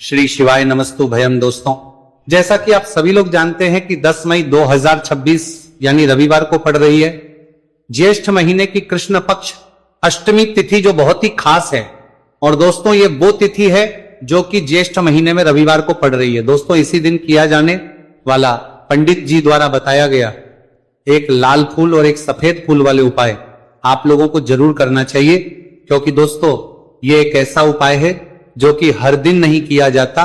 श्री शिवाय नमस्तु भयम। दोस्तों, जैसा कि आप सभी लोग जानते हैं कि 10 मई 2026 यानी रविवार को पड़ रही है ज्येष्ठ महीने की कृष्ण पक्ष अष्टमी तिथि, जो बहुत ही खास है। और दोस्तों, ये वो तिथि है जो कि ज्येष्ठ महीने में रविवार को पड़ रही है। दोस्तों, इसी दिन किया जाने वाला पंडित जी द्वारा बताया गया एक लाल फूल और एक सफेद फूल वाले उपाय आप लोगों को जरूर करना चाहिए, क्योंकि दोस्तों ये एक ऐसा उपाय है जो कि हर दिन नहीं किया जाता।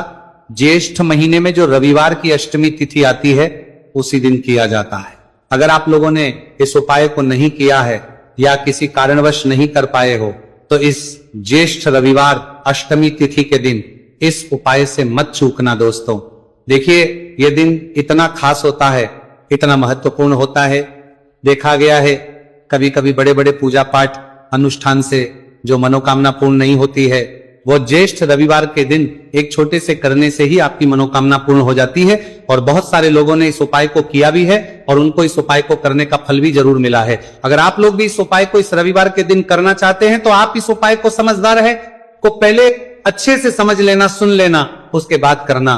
ज्येष्ठ महीने में जो रविवार की अष्टमी तिथि आती है उसी दिन किया जाता है। अगर आप लोगों ने इस उपाय को नहीं किया है या किसी कारणवश नहीं कर पाए हो तो इस ज्येष्ठ रविवार अष्टमी तिथि के दिन इस उपाय से मत चूकना। दोस्तों देखिए, यह दिन इतना खास होता है, इतना महत्वपूर्ण होता है। देखा गया है कभी कभी बड़े बड़े पूजा पाठ अनुष्ठान से जो मनोकामना पूर्ण नहीं होती है, वो ज्येष्ठ रविवार के दिन एक छोटे से करने से ही आपकी मनोकामना पूर्ण हो जाती है। और बहुत सारे लोगों ने इस उपाय को किया भी है और उनको इस उपाय को करने का फल भी जरूर मिला है। अगर आप लोग भी इस उपाय को इस रविवार के दिन करना चाहते हैं तो आप इस उपाय को समझदार है को पहले अच्छे से समझ लेना, सुन लेना, उसके बाद करना।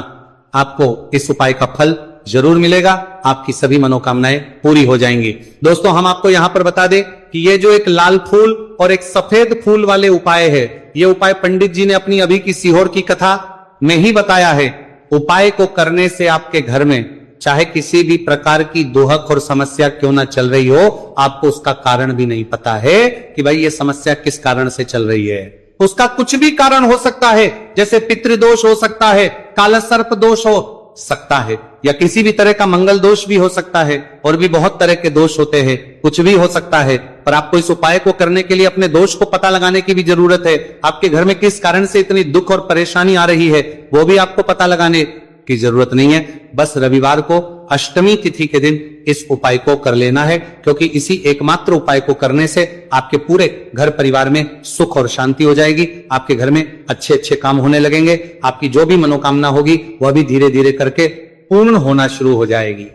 आपको इस उपाय का फल जरूर मिलेगा, आपकी सभी मनोकामनाएं पूरी हो जाएंगी। दोस्तों, हम आपको यहां पर बता दें कि ये जो एक लाल फूल और एक सफेद फूल वाले उपाय है, ये उपाय पंडित जी ने अपनी अभी की सीहोर की कथा में ही बताया है। उपाय को करने से आपके घर में चाहे किसी भी प्रकार की दुहक और समस्या क्यों ना चल रही हो, आपको उसका कारण भी नहीं पता है कि भाई ये समस्या किस कारण से चल रही है। उसका कुछ भी कारण हो सकता है, जैसे पितृदोष हो सकता है, काला सर्प दोष हो सकता है, या किसी भी तरह का मंगल दोष भी हो सकता है, और भी बहुत तरह के दोष होते हैं, कुछ भी हो सकता है। पर आपको इस उपाय को करने के लिए अपने दोष को पता लगाने की भी जरूरत है। आपके घर में किस कारण से इतनी दुख और परेशानी आ रही है वो भी आपको पता लगाने की जरूरत नहीं है। बस रविवार को अष्टमी तिथि के दिन इस उपाय को कर लेना है, क्योंकि इसी एकमात्र उपाय को करने से आपके पूरे घर परिवार में सुख और शांति हो जाएगी। आपके घर में अच्छे अच्छे काम होने लगेंगे, आपकी जो भी मनोकामना होगी वह भी धीरे धीरे करके पूर्ण होना शुरू हो जाएगी।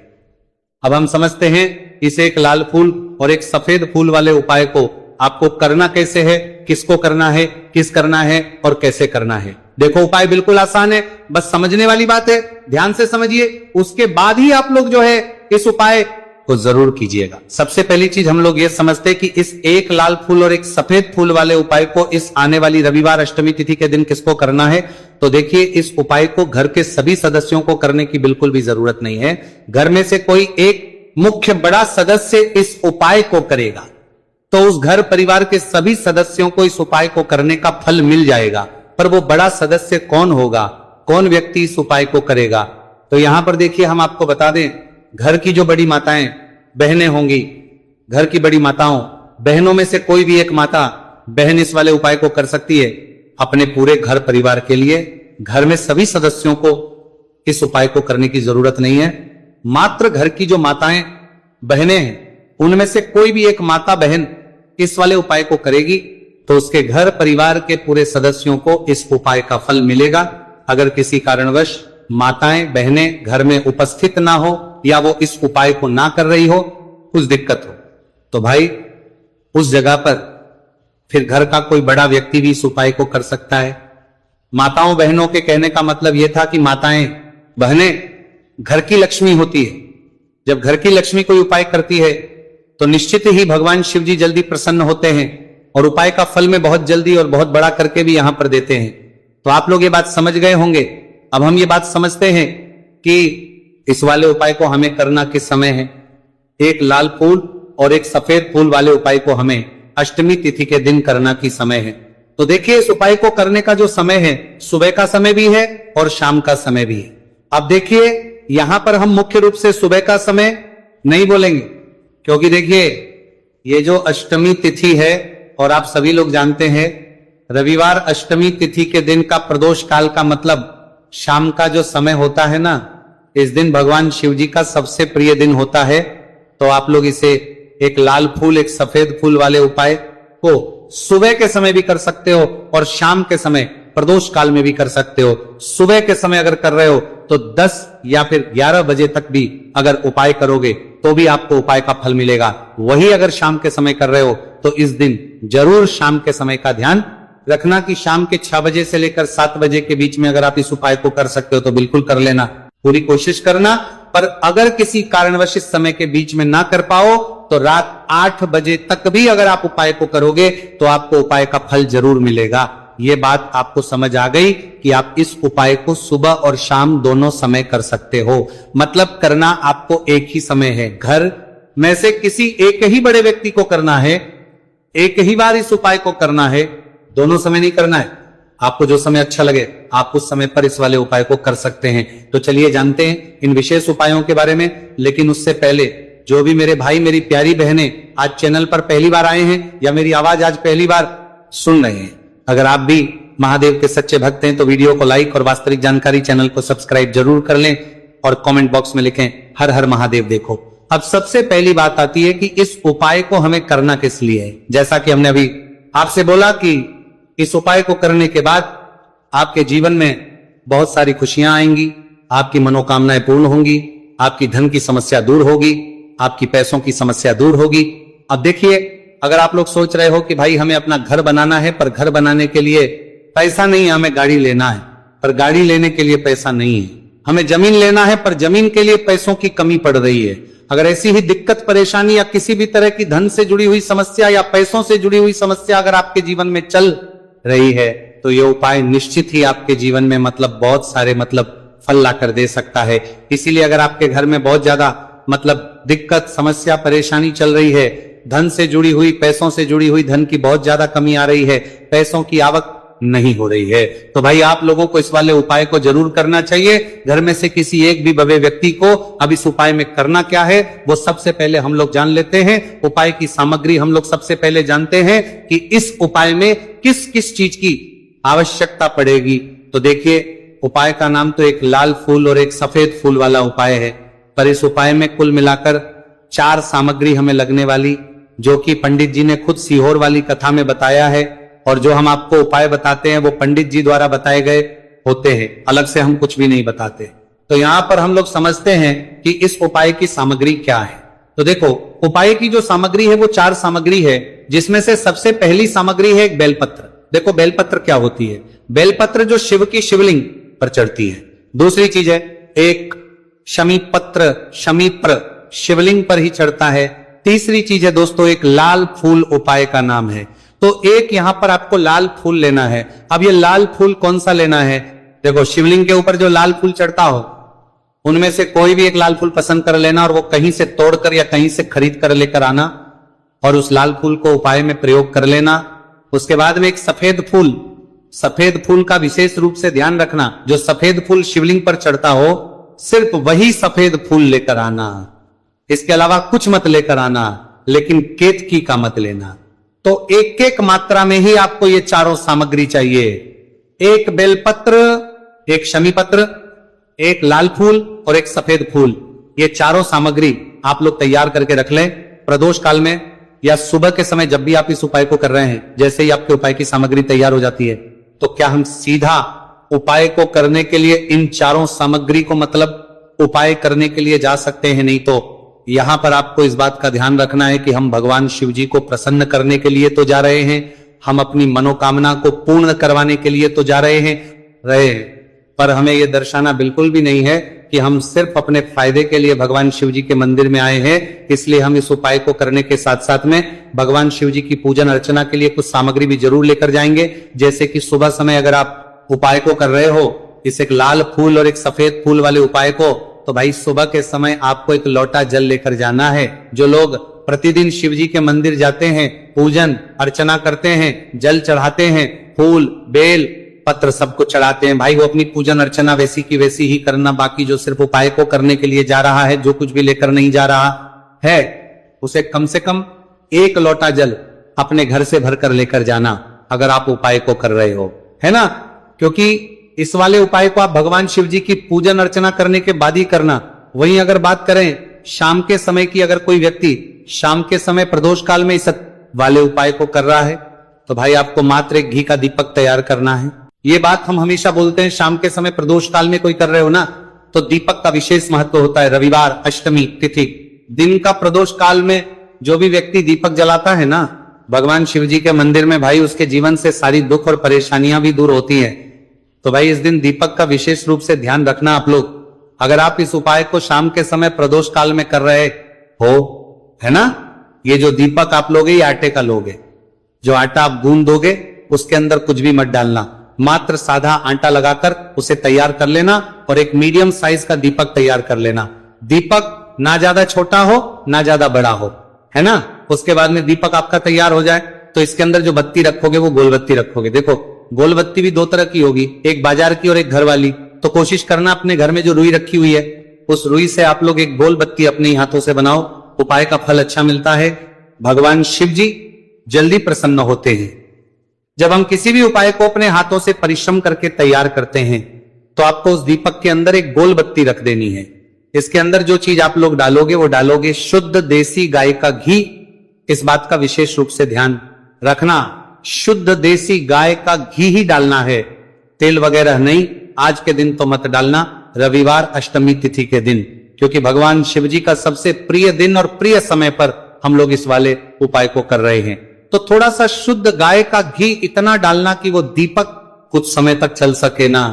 अब हम समझते हैं इस एक लाल फूल और एक सफेद फूल वाले उपाय को आपको करना कैसे है, किसको करना है, किस करना है और कैसे करना है। देखो, उपाय बिल्कुल आसान है, बस समझने वाली बात है। ध्यान से समझिए, उसके बाद ही आप लोग जो है इस उपाय को जरूर कीजिएगा। सबसे पहली चीज हम लोग ये समझते हैं कि इस एक लाल फूल और एक सफेद फूल वाले उपाय को इस आने वाली रविवार अष्टमी तिथि के दिन किसको करना है। तो देखिए, इस उपाय को घर के सभी सदस्यों को करने की बिल्कुल भी जरूरत नहीं है। घर में से कोई एक मुख्य बड़ा सदस्य इस उपाय को करेगा तो उस घर परिवार के सभी सदस्यों को इस उपाय को करने का फल मिल जाएगा। पर वो बड़ा सदस्य कौन होगा, कौन व्यक्ति इस उपाय को करेगा, तो यहां पर देखिए हम आपको बता दें, घर की जो बड़ी माताएं बहनें होंगी, घर की बड़ी माताओं बहनों में से कोई भी एक माता बहन इस वाले उपाय को कर सकती है अपने पूरे घर परिवार के लिए। घर में सभी सदस्यों को इस उपाय को करने की जरूरत नहीं है। मात्र घर की जो माताएं बहनें हैं उनमें से कोई भी एक माता बहन इस वाले उपाय को करेगी तो उसके घर परिवार के पूरे सदस्यों को इस उपाय का फल मिलेगा। अगर किसी कारणवश माताएं बहनें घर में उपस्थित ना हो या वो इस उपाय को ना कर रही हो, कुछ दिक्कत हो, तो भाई उस जगह पर फिर घर का कोई बड़ा व्यक्ति भी इस उपाय को कर सकता है। माताओं बहनों के कहने का मतलब यह था कि माताएं बहनें घर की लक्ष्मी होती है। जब घर की लक्ष्मी कोई उपाय करती है तो निश्चित ही भगवान शिव जी जल्दी प्रसन्न होते हैं और उपाय का फल में बहुत जल्दी और बहुत बड़ा करके भी यहां पर देते हैं। तो आप लोग ये बात समझ गए होंगे। अब हम ये बात समझते हैं कि इस वाले उपाय को हमें करना किस समय है। एक लाल फूल और एक सफेद फूल वाले उपाय को हमें अष्टमी तिथि के दिन करना की समय है। तो देखिए, इस उपाय को करने का जो समय है, सुबह का समय भी है और शाम का समय भी है। अब देखिए, यहां पर हम मुख्य रूप से सुबह का समय नहीं बोलेंगे, क्योंकि देखिए ये जो अष्टमी तिथि है और आप सभी लोग जानते हैं रविवार अष्टमी तिथि के दिन का प्रदोष काल का मतलब शाम का जो समय होता है ना, इस दिन भगवान शिव जी का सबसे प्रिय दिन होता है। तो आप लोग इसे एक लाल फूल एक सफेद फूल वाले उपाय को सुबह के समय भी कर सकते हो और शाम के समय प्रदोष काल में भी कर सकते हो। सुबह के समय अगर कर रहे हो तो 10 या फिर 11 बजे तक भी अगर उपाय करोगे तो भी आपको उपाय का फल मिलेगा। वही अगर शाम के समय कर रहे हो तो इस दिन जरूर शाम के समय का ध्यान रखना कि शाम के 6 बजे से लेकर 7 बजे के बीच में अगर आप इस उपाय को कर सकते हो तो बिल्कुल कर लेना, पूरी कोशिश करना। पर अगर किसी कारणवश इस समय के बीच में ना कर पाओ तो रात 8 बजे तक भी अगर आप उपाय को करोगे तो आपको उपाय का फल जरूर मिलेगा। ये बात आपको समझ आ गई कि आप इस उपाय को सुबह और शाम दोनों समय कर सकते हो। मतलब करना आपको एक ही समय है, घर में से किसी एक ही बड़े व्यक्ति को करना है, एक ही बार इस उपाय को करना है, दोनों समय नहीं करना है। आपको जो समय अच्छा लगे आप उस समय पर इस वाले उपाय को कर सकते हैं। तो चलिए जानते हैं इन विशेष उपायों के बारे में। लेकिन उससे पहले जो भी मेरे भाई मेरी प्यारी बहनें आज चैनल पर पहली बार आए हैं या मेरी आवाज आज पहली बार सुन रहे हैं, अगर आप भी महादेव के सच्चे भक्त हैं तो वीडियो को लाइक और वास्तविक जानकारी चैनल को सब्सक्राइब जरूर कर लें और कमेंट बॉक्स में लिखें हर हर महादेव। देखो अब सबसे पहली बात आती है कि इस उपाय को हमें करना किस लिए है। जैसा कि हमने अभी आपसे बोला कि इस उपाय को करने के बाद आपके जीवन में बहुत सारी खुशियां आएंगी, आपकी मनोकामनाएं पूर्ण होंगी, आपकी धन की समस्या दूर होगी, आपकी पैसों की समस्या दूर होगी। अब देखिए, अगर आप लोग सोच रहे हो कि भाई हमें अपना घर बनाना है पर घर बनाने के लिए पैसा नहीं है, हमें गाड़ी लेना है पर गाड़ी लेने के लिए पैसा नहीं है, हमें जमीन लेना है पर जमीन के लिए पैसों की कमी पड़ रही है, अगर ऐसी ही दिक्कत परेशानी या किसी भी तरह की धन से जुड़ी हुई समस्या या पैसों से जुड़ी हुई समस्या अगर आपके जीवन में चल रही है तो ये उपाय निश्चित ही आपके जीवन में बहुत सारे फल ला कर दे सकता है। इसीलिए अगर आपके घर में बहुत ज्यादा दिक्कत समस्या परेशानी चल रही है, धन से जुड़ी हुई पैसों से जुड़ी हुई धन की बहुत ज्यादा कमी आ रही है, पैसों की आवक नहीं हो रही है, तो भाई आप लोगों को इस वाले उपाय को जरूर करना चाहिए। घर में से किसी एक भी भव्य व्यक्ति को अब इस उपाय में करना क्या है वो सबसे पहले हम लोग जान लेते हैं। उपाय की सामग्री हम लोग सबसे पहले जानते हैं कि इस उपाय में किस किस चीज की आवश्यकता पड़ेगी। तो देखिए, उपाय का नाम तो एक लाल फूल और एक सफेद फूल वाला उपाय है, पर इस उपाय में कुल मिलाकर 4 सामग्री हमें लगने वाली, जो कि पंडित जी ने खुद सीहोर वाली कथा में बताया है, और जो हम आपको उपाय बताते हैं वो पंडित जी द्वारा बताए गए होते हैं, अलग से हम कुछ भी नहीं बताते। तो यहां पर हम लोग समझते हैं कि इस उपाय की सामग्री क्या है। तो देखो, उपाय की जो सामग्री है वो 4 सामग्री है, जिसमें से सबसे पहली सामग्री है एक बेलपत्र। देखो बेलपत्र क्या होती है, बेलपत्र जो शिव की शिवलिंग पर चढ़ती है। दूसरी चीज है एक शमीपत्र, शमीप्र शिवलिंग पर ही चढ़ता है। तीसरी चीज है दोस्तों एक लाल फूल, उपाय का नाम है। तो एक यहां पर आपको लाल फूल लेना है। अब ये लाल फूल कौन सा लेना है, देखो शिवलिंग के ऊपर जो लाल फूल चढ़ता हो उनमें से कोई भी एक लाल फूल पसंद कर लेना, और वो कहीं से तोड़कर या कहीं से खरीद कर लेकर आना और उस लाल फूल को उपाय में प्रयोग कर लेना। उसके बाद में एक सफेद फूल, सफेद फूल का विशेष रूप से ध्यान रखना, जो सफेद फूल शिवलिंग पर चढ़ता हो सिर्फ वही सफेद फूल लेकर आना, इसके अलावा कुछ मत लेकर आना, लेकिन केतकी का मत लेना। तो एक एक मात्रा में ही आपको ये चारों सामग्री चाहिए, एक बेलपत्र, एक शमीपत्र, एक लाल फूल और एक सफेद फूल। ये चारों सामग्री आप लोग तैयार करके रख लें। प्रदोष काल में या सुबह के समय जब भी आप इस उपाय को कर रहे हैं, जैसे ही आपके उपाय की सामग्री तैयार हो जाती है तो क्या हम सीधा उपाय को करने के लिए इन चारों सामग्री को उपाय करने के लिए जा सकते हैं? नहीं, तो यहां पर आपको इस बात का ध्यान रखना है कि हम भगवान शिव जी को प्रसन्न करने के लिए तो जा रहे हैं, हम अपनी मनोकामना को पूर्ण करवाने के लिए तो जा रहे हैं, पर हमें यह दर्शाना बिल्कुल भी नहीं है कि हम सिर्फ अपने फायदे के लिए भगवान शिव जी के मंदिर में आए हैं। इसलिए हम इस उपाय को करने के साथ साथ में भगवान शिव जी की पूजन अर्चना के लिए कुछ सामग्री भी जरूर लेकर जाएंगे। जैसे कि सुबह समय अगर आप उपाय को कर रहे हो, इस एक लाल फूल और एक सफेद फूल वाले उपाय को, तो भाई सुबह के समय आपको एक लोटा जल लेकर जाना है। जो लोग प्रतिदिन शिव जी के मंदिर जाते हैं, पूजन अर्चना करते हैं, जल चढ़ाते हैं, फूल बेल पत्र सब कुछ चढ़ाते हैं, भाई वो अपनी पूजन अर्चना वैसी की वैसी ही करना। बाकी जो सिर्फ उपाय को करने के लिए जा रहा है, जो कुछ भी लेकर नहीं जा रहा है, उसे कम से कम 1 लोटा जल अपने घर से भरकर लेकर जाना, अगर आप उपाय को कर रहे हो, है ना। क्योंकि इस वाले उपाय को आप भगवान शिव जी की पूजन अर्चना करने के बाद ही करना। वहीं अगर बात करें शाम के समय की, अगर कोई व्यक्ति शाम के समय प्रदोष काल में इस वाले उपाय को कर रहा है तो भाई आपको मात्र एक घी का दीपक तैयार करना है। ये बात हम हमेशा बोलते हैं, शाम के समय प्रदोष काल में कोई कर रहे हो ना, तो दीपक का विशेष महत्व होता है। रविवार, अष्टमी तिथि, दिन का प्रदोष काल में जो भी व्यक्ति दीपक जलाता है ना, भगवान शिव जी के मंदिर में भाई उसके जीवन से सारी दुख और परेशानियां भी दूर होती हैं। तो भाई इस दिन दीपक का विशेष रूप से ध्यान रखना आप लोग। अगर आप इस उपाय को शाम के समय प्रदोष काल में कर रहे हो, है ना, ये जो दीपक आप लोगे ये आटे का लोगे। जो आटा आप गूंद दोगे उसके अंदर कुछ भी मत डालना, मात्र सादा आटा लगाकर उसे तैयार कर लेना और एक मीडियम साइज का दीपक तैयार कर लेना। दीपक ना ज्यादा छोटा हो ना ज्यादा बड़ा हो, है ना। उसके बाद में दीपक आपका तैयार हो जाए तो इसके अंदर जो बत्ती रखोगे वो गोल बत्ती रखोगे। देखो गोल बत्ती भी दो तरह की होगी, एक बाजार की और एक घर वाली। तो कोशिश करना अपने घर में जो रुई रखी हुई है उस रुई से आप लोग एक गोल बत्ती अपने हाथों से बनाओ। उपाय का फल अच्छा मिलता है, भगवान शिव जी जल्दी प्रसन्न होते हैं। जब हम किसी भी उपाय को अपने हाथों से परिश्रम करके तैयार करते हैं तो आपको उस दीपक के अंदर एक गोल बत्ती रख देनी है। इसके अंदर जो चीज आप लोग डालोगे वो डालोगे शुद्ध देसी गाय का घी। इस बात का विशेष रूप से ध्यान रखना, शुद्ध देसी गाय का घी ही डालना है, तेल वगैरह नहीं। आज के दिन तो मत डालना, रविवार अष्टमी तिथि के दिन, क्योंकि भगवान शिव जी का सबसे प्रिय दिन और प्रिय समय पर हम लोग इस वाले उपाय को कर रहे हैं। तो थोड़ा सा शुद्ध गाय का घी इतना डालना कि वो दीपक कुछ समय तक चल सके। ना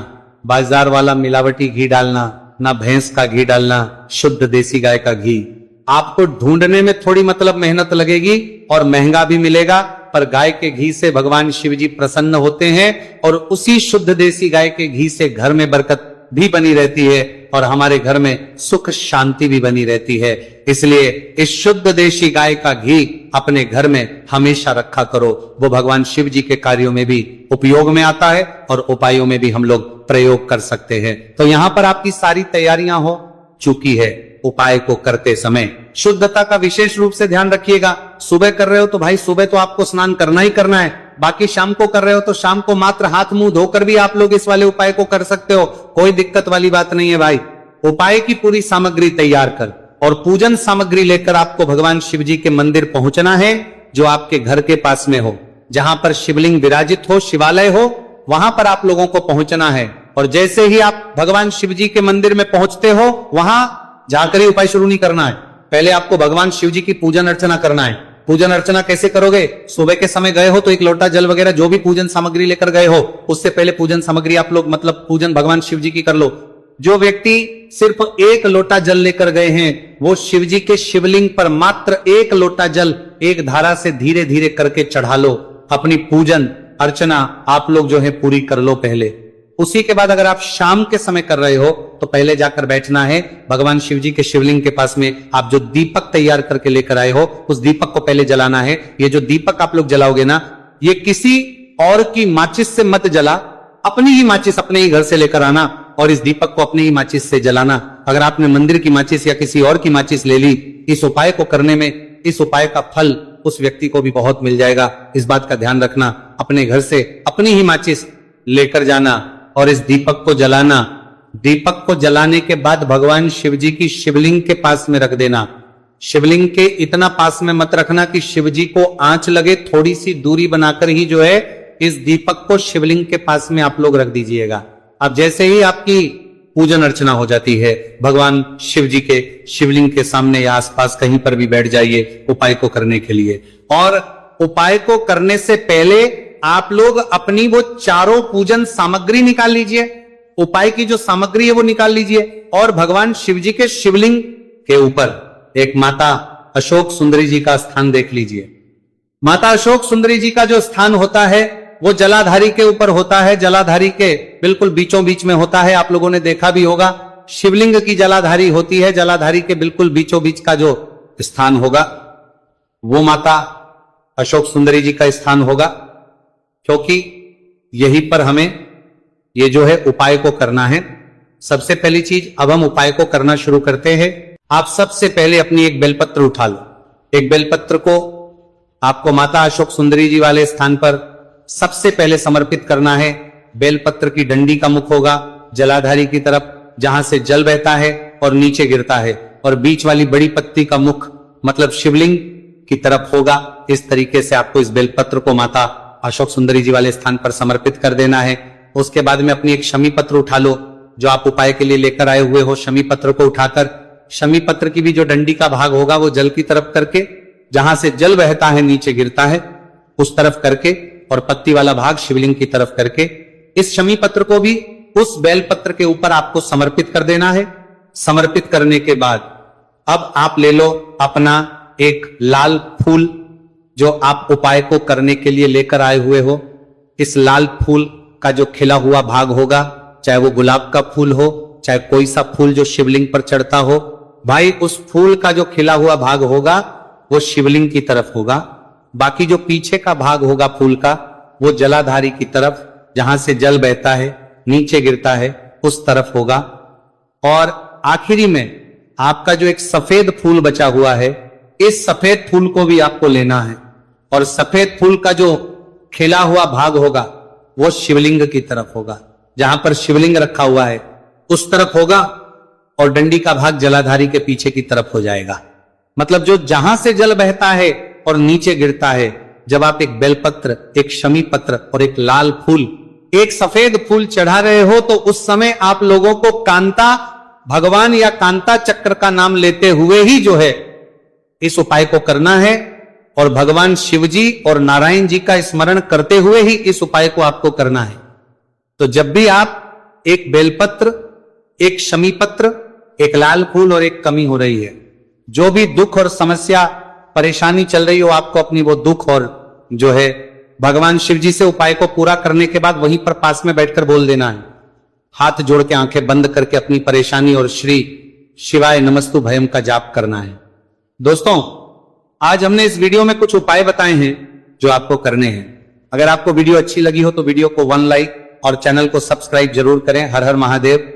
बाजार वाला मिलावटी घी डालना, ना भैंस का घी डालना, शुद्ध देसी गाय का घी। आपको ढूंढने में थोड़ी मतलब मेहनत लगेगी और महंगा भी मिलेगा, पर गाय के घी से भगवान शिव जी प्रसन्न होते हैं और उसी शुद्ध देसी गाय के घी से घर में बरकत भी बनी रहती है और हमारे घर में सुख शांति भी बनी रहती है। इसलिए इस शुद्ध देशी गाय का घी अपने घर में हमेशा रखा करो, वो भगवान शिव जी के कार्यों में भी उपयोग में आता है और उपायों में भी हम लोग प्रयोग कर सकते हैं। तो यहां पर आपकी सारी तैयारियां हो चुकी है। उपाय को करते समय शुद्धता का विशेष रूप से ध्यान रखिएगा। सुबह कर रहे हो तो भाई सुबह तो आपको स्नान करना ही करना है, बाकी शाम को कर रहे हो तो शाम को मात्र हाथ मुंह धोकर भी आप लोग इस वाले उपाय को कर सकते हो, कोई दिक्कत वाली बात नहीं है भाई। उपाय की पूरी सामग्री तैयार कर और पूजन सामग्री लेकर आपको भगवान शिव जी के मंदिर पहुंचना है, जो आपके घर के पास में हो, जहां पर शिवलिंग विराजित हो, शिवालय हो, वहां पर आप लोगों को पहुंचना है। और जैसे ही आप भगवान शिव जी के मंदिर में पहुंचते हो वहां जाकर ही उपाय शुरू नहीं करना है, पहले आपको भगवान शिव जी की पूजन अर्चना करना है। पूजन अर्चना कैसे करोगे? सुबह के समय गए हो तो एक लोटा जल वगैरह जो भी पूजन सामग्री लेकर गए हो उससे पहले पूजन सामग्री आप लोग मतलब पूजन भगवान शिव जी की कर लो। जो व्यक्ति सिर्फ एक लोटा जल लेकर गए हैं वो शिव जी के शिवलिंग पर मात्र एक लोटा जल एक धारा से धीरे धीरे करके चढ़ा लो। अपनी पूजन अर्चना आप लोग जो है पूरी कर लो पहले। उसी के बाद अगर आप शाम के समय कर रहे हो तो पहले जाकर बैठना है भगवान शिव जी के शिवलिंग के पास में। आप जो दीपक तैयार करके लेकर आए हो उस दीपक को पहले जलाना है। ये जो दीपक आप लोग जलाओगे ना, ये किसी और की माचिस से मत जला, अपनी ही माचिस अपने ही घर से लेकर आना और इस दीपक को अपनी ही माचिस से जलाना। अगर आपने मंदिर की माचिस या किसी और की माचिस ले ली, इस उपाय को करने में इस उपाय का फल उस व्यक्ति को भी बहुत मिल जाएगा। इस बात का ध्यान रखना, अपने घर से अपनी ही माचिस लेकर जाना और इस दीपक को जलाना। दीपक को जलाने के बाद भगवान शिव जी की शिवलिंग के पास में रख देना। शिवलिंग के इतना पास में मत रखना कि शिव जी को आंच लगे, थोड़ी सी दूरी बनाकर ही जो है इस दीपक को शिवलिंग के पास में आप लोग रख दीजिएगा। अब जैसे ही आपकी पूजन अर्चना हो जाती है, भगवान शिव जी के शिवलिंग के सामने या आसपास कहीं पर भी बैठ जाइए उपाय को करने के लिए। और उपाय को करने से पहले आप लोग अपनी वो चारों पूजन सामग्री निकाल लीजिए, उपाय की जो सामग्री है वो निकाल लीजिए और भगवान शिव जी के शिवलिंग के ऊपर एक माता अशोक सुंदरी जी का स्थान देख लीजिए। माता अशोक सुंदरी जी का जो स्थान होता है वो जलाधारी के ऊपर होता है, जलाधारी के बिल्कुल बीचों बीच में होता है। आप लोगों ने देखा भी होगा, शिवलिंग की जलाधारी होती है, जलाधारी के बिल्कुल बीचों बीच का जो स्थान होगा वो माता अशोक सुंदरी जी का स्थान होगा, क्योंकि यहीं पर हमें ये जो है उपाय को करना है। सबसे पहली चीज, अब हम उपाय को करना शुरू करते हैं। आप सबसे पहले अपनी एक बेलपत्र उठा लो। एक बेलपत्र को आपको माता अशोक सुंदरी जी वाले स्थान पर सबसे पहले समर्पित करना है। बेलपत्र की डंडी का मुख होगा जलाधारी की तरफ, जहां से जल बहता है और नीचे गिरता है, और बीच वाली बड़ी पत्ती का मुख मतलब शिवलिंग की तरफ होगा। इस तरीके से आपको इस बेलपत्र को माता अशोक सुंदरी जी वाले स्थान पर समर्पित कर देना है। उसके बाद में अपनी एक शमी पत्र उठा लो, जो आप उपाय के लिए लेकर आए हुए हो। शमी पत्र को उठाकर शमी पत्र की भी जो डंडी का भाग होगा वो जल की तरफ करके, जहां से जल बहता है नीचे गिरता है, उस तरफ करके और पत्ती वाला भाग शिवलिंग की तरफ करके इस शमी पत्र को भी उस बेल पत्र के ऊपर आपको समर्पित कर देना है। समर्पित करने के बाद अब आप ले लो अपना एक लाल फूल जो आप उपाय को करने के लिए लेकर आए हुए हो। इस लाल फूल का जो खिला हुआ भाग होगा, चाहे वो गुलाब का फूल हो, चाहे कोई सा फूल जो शिवलिंग पर चढ़ता हो, भाई उस फूल का जो खिला हुआ भाग होगा वो शिवलिंग की तरफ होगा। बाकी जो पीछे का भाग होगा फूल का वो जलाधारी की तरफ, जहां से जल बहता है नीचे गिरता है उस तरफ होगा। और आखिरी में आपका जो एक सफेद फूल बचा हुआ है, इस सफेद फूल को भी आपको लेना है और सफेद फूल का जो खिला हुआ भाग होगा वो शिवलिंग की तरफ होगा, जहां पर शिवलिंग रखा हुआ है उस तरफ होगा और डंडी का भाग जलाधारी के पीछे की तरफ हो जाएगा। मतलब जो जहां से जल बहता है और नीचे गिरता है, जब आप एक बेलपत्र, एक शमी पत्र और एक लाल फूल, एक सफेद फूल चढ़ा रहे हो, तो उस समय आप लोगों को कांता भगवान या कांता चक्र का नाम लेते हुए ही जो है इस उपाय को करना है और भगवान शिव जी और नारायण जी का स्मरण करते हुए ही इस उपाय को आपको करना है। तो जब भी आप एक बेलपत्र, एक शमी पत्र, एक लाल फूल और एक कमी हो रही है, जो भी दुख और समस्या परेशानी चल रही हो आपको, अपनी वो दुख और जो है भगवान शिव जी से उपाय को पूरा करने के बाद वहीं पर पास में बैठकर बोल देना है, हाथ जोड़ के आंखें बंद करके अपनी परेशानी और श्री शिवाय नमस्तु भयम का जाप करना है। दोस्तों, आज हमने इस वीडियो में कुछ उपाय बताए हैं जो आपको करने हैं। अगर आपको वीडियो अच्छी लगी हो तो वीडियो को 1 लाइक और चैनल को सब्सक्राइब जरूर करें। हर हर महादेव।